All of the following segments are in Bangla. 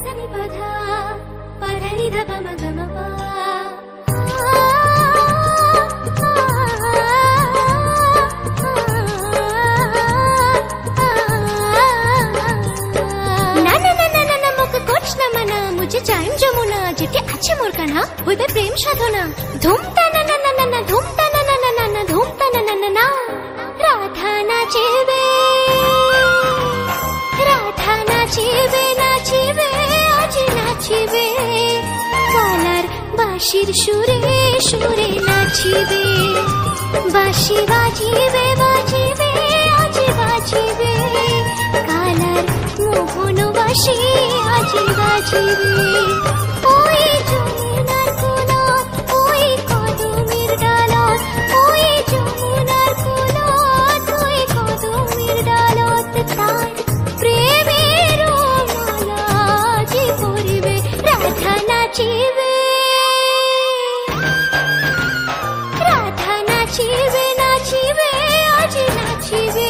సని పధ పధని ధ పమ గమ ప मुझे चाइम जमुना जेटे अच्छे मोरकाना होइबे प्रेम साधना धूम ताना ना ना ना धूम ताना ना ना ना धूम ताना ना ना ना राधा नाचिबे नाचिबे आज नाचिबे कालार बाशिर सुरे सुरे नाचिबे बाशी बाजिबे बाजिबे आज बाजिबे कालार मोहन बाशी आज बाजिबे ओई যমুনার কোলত ওই কদমের ডালত ওই যমুনার কোলত ওই কদমের ডালত তার প্রেমের মালা যে পরিবে রাধা নাচিবে নাচিবে আজ নাচিবে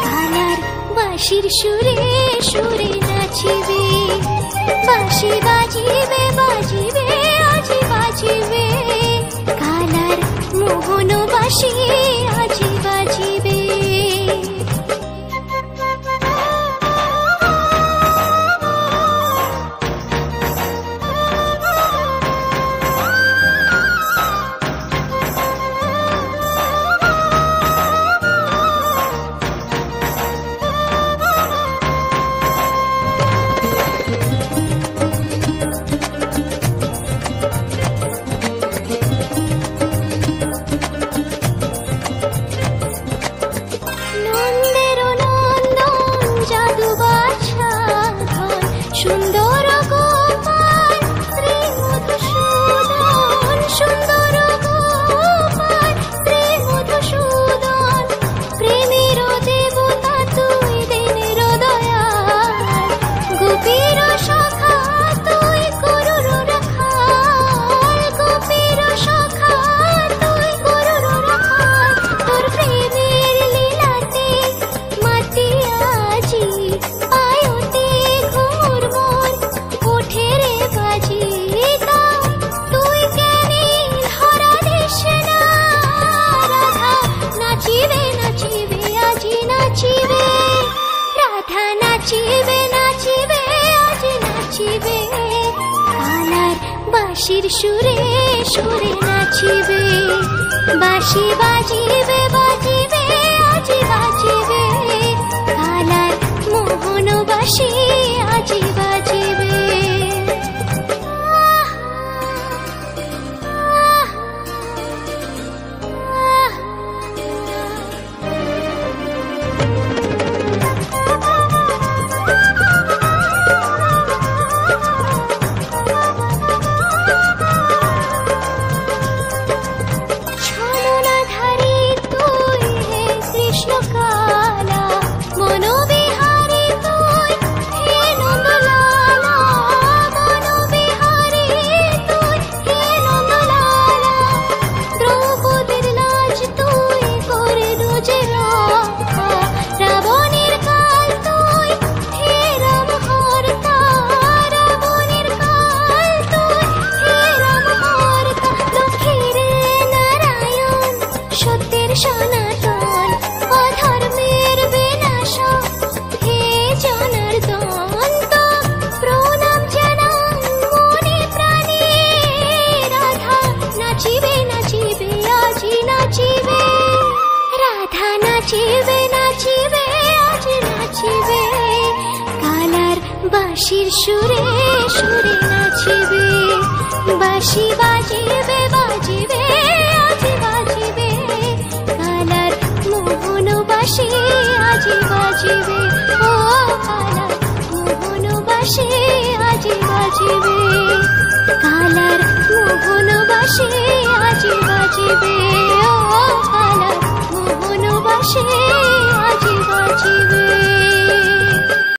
কালার বাঁশির সুরে সুরে নাচিবে বাঁশি বাজিবে বাজিবে আজ বাজিবে কালার মোহন বাঁশি আজ বাজিবে বাঁশির সুরে সুরে নাচিবে বাঁশি বাজিবে বাজিবে আজ বাজিবে কালার মোহন বাঁশি আজ বাজিবে বাঁশির সুরে সুরে নাচিবে বাঁশি বাজিবে বাজিবে আজ বাজিবে কালার মোহন বাঁশি আজ বাজিবে ও কালার মোহন বাঁশি আজ বাজিবে কালার মোহন বাঁশি আজ বাজিবে ও কালার মোহন বাঁশি আজ বাজিবে